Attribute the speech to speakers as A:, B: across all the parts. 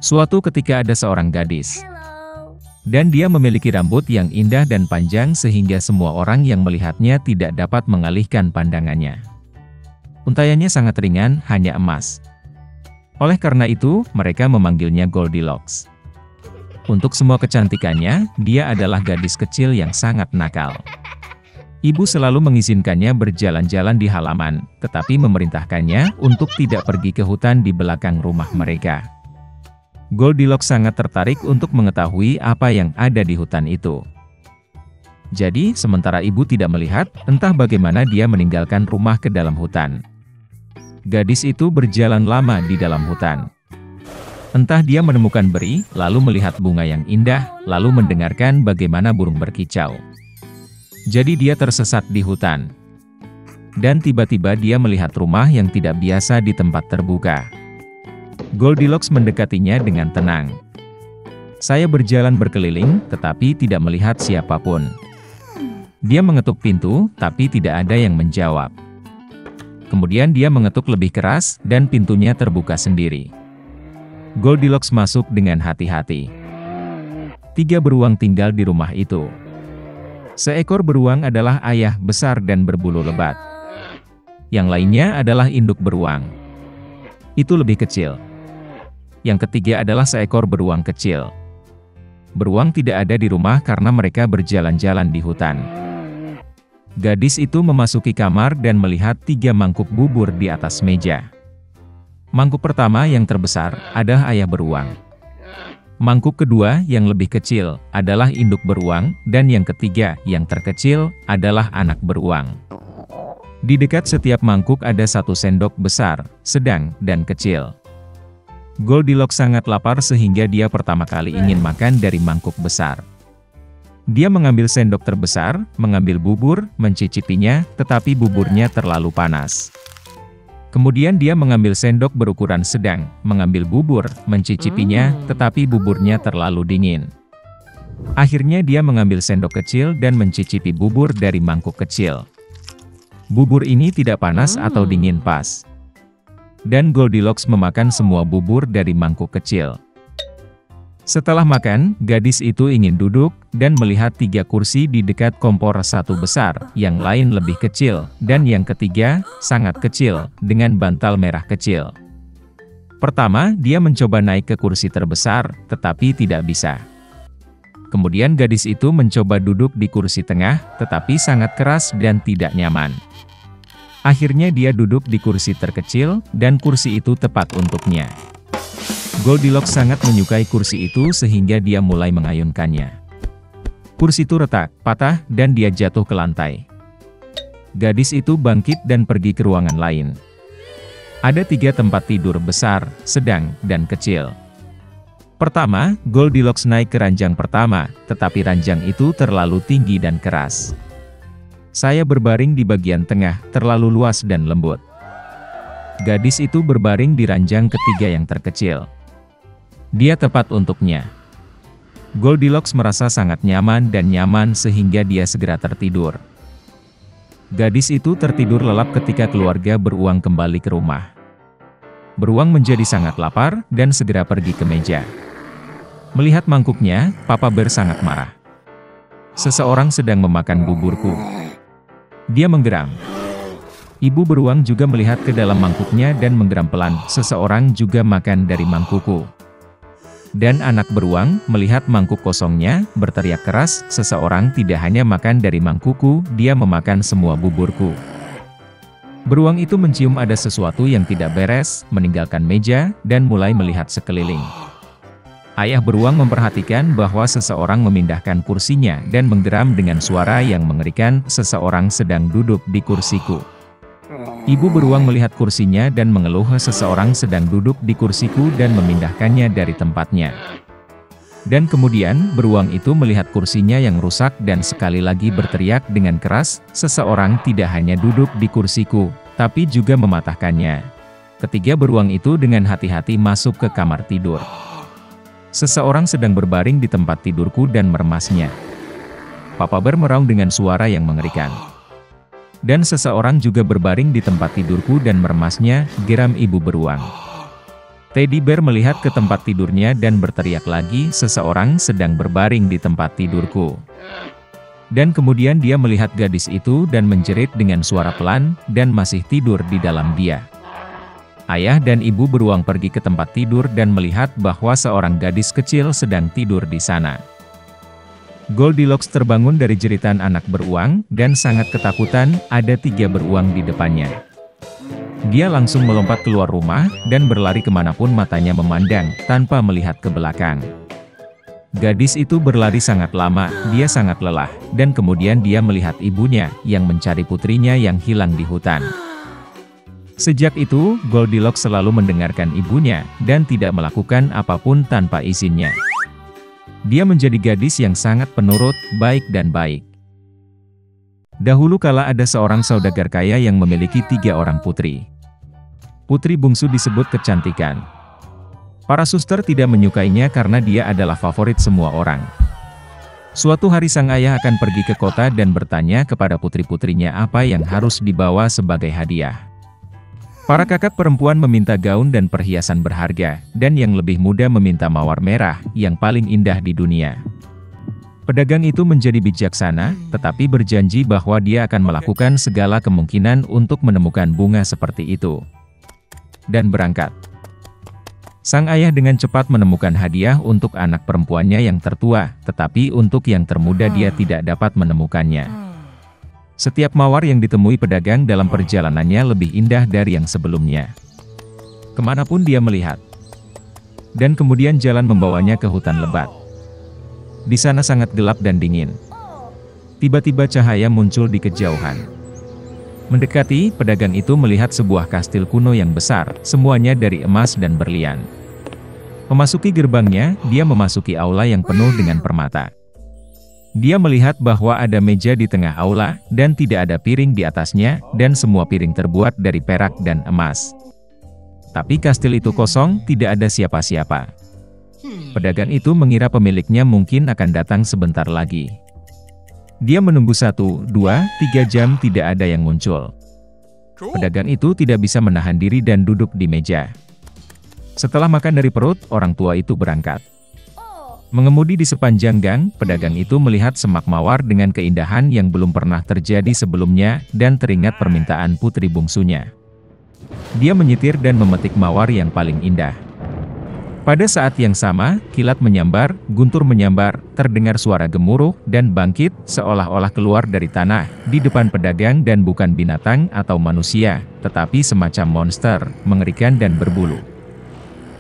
A: Suatu ketika ada seorang gadis. Dan dia memiliki rambut yang indah dan panjang sehingga semua orang yang melihatnya tidak dapat mengalihkan pandangannya. Untaiannya sangat ringan, hanya emas. Oleh karena itu, mereka memanggilnya Goldilocks. Untuk semua kecantikannya, dia adalah gadis kecil yang sangat nakal. Ibu selalu mengizinkannya berjalan-jalan di halaman, tetapi memerintahkannya untuk tidak pergi ke hutan di belakang rumah mereka. Goldilocks sangat tertarik untuk mengetahui apa yang ada di hutan itu. Jadi, sementara ibu tidak melihat, entah bagaimana dia meninggalkan rumah ke dalam hutan. Gadis itu berjalan lama di dalam hutan. Entah dia menemukan beri, lalu melihat bunga yang indah, lalu mendengarkan bagaimana burung berkicau. Jadi dia tersesat di hutan. Dan tiba-tiba dia melihat rumah yang tidak biasa di tempat terbuka. Goldilocks mendekatinya dengan tenang. Saya berjalan berkeliling, tetapi tidak melihat siapapun. Dia mengetuk pintu, tapi tidak ada yang menjawab. Kemudian dia mengetuk lebih keras, dan pintunya terbuka sendiri. Goldilocks masuk dengan hati-hati. 3 beruang tinggal di rumah itu. Seekor beruang adalah ayah besar dan berbulu lebat. Yang lainnya adalah induk beruang. Itu lebih kecil. Yang ketiga adalah seekor beruang kecil. Beruang tidak ada di rumah karena mereka berjalan-jalan di hutan. Gadis itu memasuki kamar dan melihat 3 mangkuk bubur di atas meja. Mangkuk pertama yang terbesar adalah ayah beruang. Mangkuk kedua yang lebih kecil adalah induk beruang, dan yang ketiga yang terkecil adalah anak beruang. Di dekat setiap mangkuk ada 1 sendok besar, sedang, dan kecil. Goldilocks sangat lapar sehingga dia pertama kali ingin makan dari mangkuk besar. Dia mengambil sendok terbesar, mengambil bubur, mencicipinya, tetapi buburnya terlalu panas. Kemudian dia mengambil sendok berukuran sedang, mengambil bubur, mencicipinya, tetapi buburnya terlalu dingin. Akhirnya dia mengambil sendok kecil dan mencicipi bubur dari mangkuk kecil. Bubur ini tidak panas atau dingin pas. Dan Goldilocks memakan semua bubur dari mangkuk kecil. Setelah makan, gadis itu ingin duduk, dan melihat 3 kursi di dekat kompor, 1 besar, yang lain lebih kecil, dan yang ketiga, sangat kecil, dengan bantal merah kecil. Pertama, dia mencoba naik ke kursi terbesar, tetapi tidak bisa. Kemudian gadis itu mencoba duduk di kursi tengah, tetapi sangat keras dan tidak nyaman. Akhirnya dia duduk di kursi terkecil, dan kursi itu tepat untuknya. Goldilocks sangat menyukai kursi itu sehingga dia mulai mengayunkannya. Kursi itu retak, patah, dan dia jatuh ke lantai. Gadis itu bangkit dan pergi ke ruangan lain. Ada 3 tempat tidur besar, sedang, dan kecil. Pertama, Goldilocks naik ke ranjang pertama, tetapi ranjang itu terlalu tinggi dan keras. Saya berbaring di bagian tengah, terlalu luas dan lembut. Gadis itu berbaring di ranjang ketiga yang terkecil. Dia tepat untuknya. Goldilocks merasa sangat nyaman dan nyaman sehingga dia segera tertidur. Gadis itu tertidur lelap ketika keluarga beruang kembali ke rumah. Beruang menjadi sangat lapar dan segera pergi ke meja. Melihat mangkuknya, Papa Bear sangat marah. Seseorang sedang memakan buburku. Dia menggeram. Ibu beruang juga melihat ke dalam mangkuknya dan menggeram pelan. Seseorang juga makan dari mangkukku. Dan anak beruang melihat mangkuk kosongnya, berteriak keras, seseorang tidak hanya makan dari mangkukku, dia memakan semua buburku. Beruang itu mencium ada sesuatu yang tidak beres, meninggalkan meja, dan mulai melihat sekeliling. Ayah beruang memperhatikan bahwa seseorang memindahkan kursinya dan menggeram dengan suara yang mengerikan, seseorang sedang duduk di kursiku. Ibu beruang melihat kursinya dan mengeluh, seseorang sedang duduk di kursiku dan memindahkannya dari tempatnya. Dan kemudian, beruang itu melihat kursinya yang rusak dan sekali lagi berteriak dengan keras, seseorang tidak hanya duduk di kursiku, tapi juga mematahkannya. Ketiga beruang itu dengan hati-hati masuk ke kamar tidur. Seseorang sedang berbaring di tempat tidurku dan meremasnya. Papa Bear meraung dengan suara yang mengerikan. Dan seseorang juga berbaring di tempat tidurku dan meremasnya, geram ibu beruang. Teddy Bear melihat ke tempat tidurnya dan berteriak lagi, "Seseorang sedang berbaring di tempat tidurku." Dan kemudian dia melihat gadis itu dan menjerit dengan suara pelan, dan masih tidur di dalam dia. Ayah dan ibu beruang pergi ke tempat tidur dan melihat bahwa seorang gadis kecil sedang tidur di sana. Goldilocks terbangun dari jeritan anak beruang, dan sangat ketakutan. Ada 3 beruang di depannya. Dia langsung melompat keluar rumah, dan berlari kemanapun matanya memandang, tanpa melihat ke belakang. Gadis itu berlari sangat lama, dia sangat lelah, dan kemudian dia melihat ibunya, yang mencari putrinya yang hilang di hutan. Sejak itu, Goldilocks selalu mendengarkan ibunya, dan tidak melakukan apapun tanpa izinnya. Dia menjadi gadis yang sangat penurut, baik dan baik. Dahulu kala ada seorang saudagar kaya yang memiliki 3 orang putri. Putri bungsu disebut kecantikan. Para suster tidak menyukainya karena dia adalah favorit semua orang. Suatu hari sang ayah akan pergi ke kota dan bertanya kepada putri-putrinya apa yang harus dibawa sebagai hadiah. Para kakak perempuan meminta gaun dan perhiasan berharga, dan yang lebih muda meminta mawar merah, yang paling indah di dunia. Pedagang itu menjadi bijaksana, tetapi berjanji bahwa dia akan melakukan segala kemungkinan untuk menemukan bunga seperti itu. Dan berangkat. Sang ayah dengan cepat menemukan hadiah untuk anak perempuannya yang tertua, tetapi untuk yang termuda dia tidak dapat menemukannya. Setiap mawar yang ditemui pedagang dalam perjalanannya lebih indah dari yang sebelumnya. Kemanapun dia melihat. Dan kemudian jalan membawanya ke hutan lebat. Di sana sangat gelap dan dingin. Tiba-tiba cahaya muncul di kejauhan. Mendekati, pedagang itu melihat sebuah kastil kuno yang besar, semuanya dari emas dan berlian. Memasuki gerbangnya, dia memasuki aula yang penuh dengan permata. Dia melihat bahwa ada meja di tengah aula, dan tidak ada piring di atasnya, dan semua piring terbuat dari perak dan emas. Tapi kastil itu kosong, tidak ada siapa-siapa. Pedagang itu mengira pemiliknya mungkin akan datang sebentar lagi. Dia menunggu 1, 2, 3 jam tidak ada yang muncul. Pedagang itu tidak bisa menahan diri dan duduk di meja. Setelah makan dari perut, orang tua itu berangkat. Mengemudi di sepanjang gang, pedagang itu melihat semak mawar dengan keindahan yang belum pernah terjadi sebelumnya, dan teringat permintaan putri bungsunya. Dia menyitir dan memetik mawar yang paling indah. Pada saat yang sama, kilat menyambar, guntur menyambar, terdengar suara gemuruh, dan bangkit, seolah-olah keluar dari tanah, di depan pedagang dan bukan binatang atau manusia, tetapi semacam monster, mengerikan dan berbulu.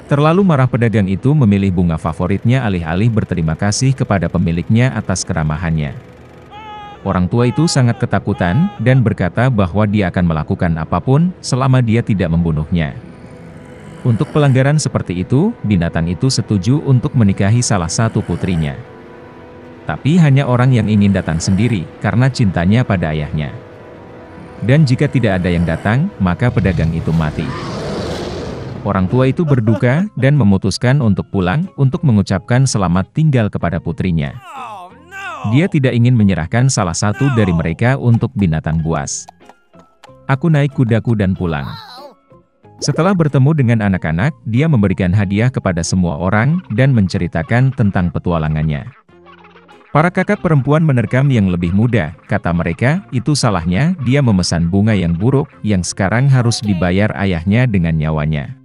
A: Terlalu marah pedagang itu memilih bunga favoritnya alih-alih berterima kasih kepada pemiliknya atas keramahannya. Orang tua itu sangat ketakutan, dan berkata bahwa dia akan melakukan apapun, selama dia tidak membunuhnya. Untuk pelanggaran seperti itu, binatang itu setuju untuk menikahi salah satu putrinya. Tapi hanya orang yang ingin datang sendiri, karena cintanya pada ayahnya. Dan jika tidak ada yang datang, maka pedagang itu mati. Orang tua itu berduka, dan memutuskan untuk pulang, untuk mengucapkan selamat tinggal kepada putrinya. Dia tidak ingin menyerahkan salah satu dari mereka untuk binatang buas. Aku naik kudaku dan pulang. Setelah bertemu dengan anak-anak, dia memberikan hadiah kepada semua orang, dan menceritakan tentang petualangannya. Para kakak perempuan menerkam yang lebih muda, kata mereka, itu salahnya, dia memesan bunga yang buruk, yang sekarang harus dibayar ayahnya dengan nyawanya.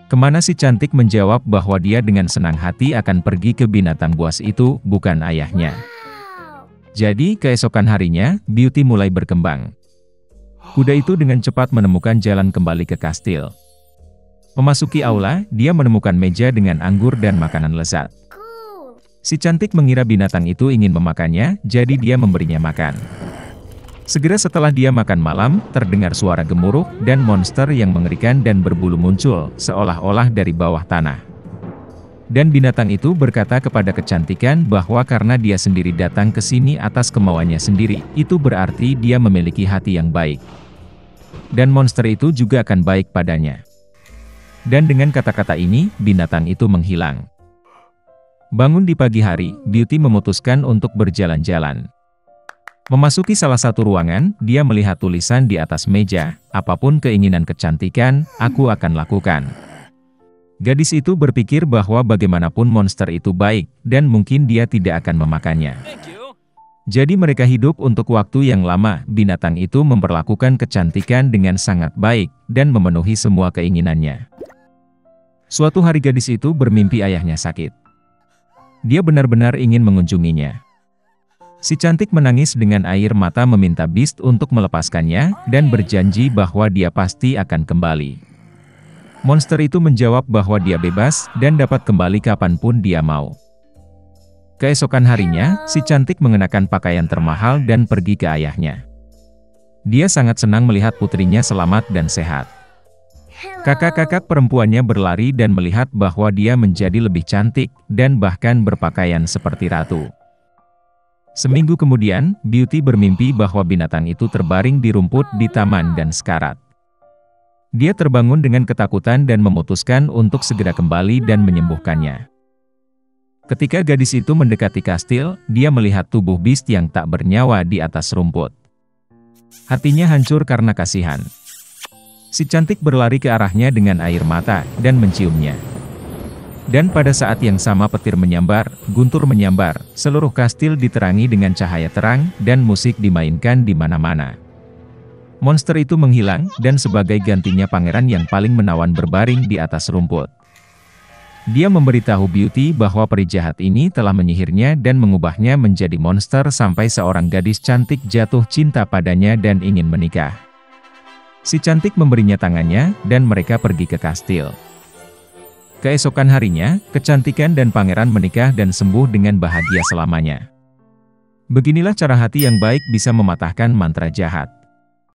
A: Kemana si cantik menjawab bahwa dia dengan senang hati akan pergi ke binatang buas itu, bukan ayahnya. Jadi, keesokan harinya, Beauty mulai berkembang. Kuda itu dengan cepat menemukan jalan kembali ke kastil. Memasuki aula, dia menemukan meja dengan anggur dan makanan lezat. Si cantik mengira binatang itu ingin memakannya, jadi dia memberinya makan. Segera setelah dia makan malam, terdengar suara gemuruh, dan monster yang mengerikan dan berbulu muncul, seolah-olah dari bawah tanah. Dan binatang itu berkata kepada kecantikan bahwa karena dia sendiri datang ke sini atas kemauannya sendiri, itu berarti dia memiliki hati yang baik. Dan monster itu juga akan baik padanya. Dan dengan kata-kata ini, binatang itu menghilang. Bangun di pagi hari, Beauty memutuskan untuk berjalan-jalan. Memasuki salah satu ruangan, dia melihat tulisan di atas meja, apapun keinginan kecantikan, aku akan lakukan. Gadis itu berpikir bahwa bagaimanapun monster itu baik, dan mungkin dia tidak akan memakannya. Jadi mereka hidup untuk waktu yang lama. Binatang itu memperlakukan kecantikan dengan sangat baik, dan memenuhi semua keinginannya. Suatu hari gadis itu bermimpi ayahnya sakit. Dia benar-benar ingin mengunjunginya. Si cantik menangis dengan air mata meminta Beast untuk melepaskannya, dan berjanji bahwa dia pasti akan kembali. Monster itu menjawab bahwa dia bebas, dan dapat kembali kapanpun dia mau. Keesokan harinya, si cantik mengenakan pakaian termahal dan pergi ke ayahnya. Dia sangat senang melihat putrinya selamat dan sehat. Kakak-kakak perempuannya berlari dan melihat bahwa dia menjadi lebih cantik, dan bahkan berpakaian seperti ratu. Seminggu kemudian, Beauty bermimpi bahwa binatang itu terbaring di rumput di taman dan sekarat. Dia terbangun dengan ketakutan dan memutuskan untuk segera kembali dan menyembuhkannya. Ketika gadis itu mendekati kastil, dia melihat tubuh Beast yang tak bernyawa di atas rumput. Hatinya hancur karena kasihan. Si cantik berlari ke arahnya dengan air mata, dan menciumnya. Dan pada saat yang sama petir menyambar, guntur menyambar, seluruh kastil diterangi dengan cahaya terang, dan musik dimainkan di mana-mana. Monster itu menghilang, dan sebagai gantinya pangeran yang paling menawan berbaring di atas rumput. Dia memberitahu Beauty bahwa peri jahat ini telah menyihirnya dan mengubahnya menjadi monster sampai seorang gadis cantik jatuh cinta padanya dan ingin menikah. Si cantik memberinya tangannya, dan mereka pergi ke kastil. Keesokan harinya, kecantikan dan pangeran menikah dan sembuh dengan bahagia selamanya. Beginilah cara hati yang baik bisa mematahkan mantra jahat.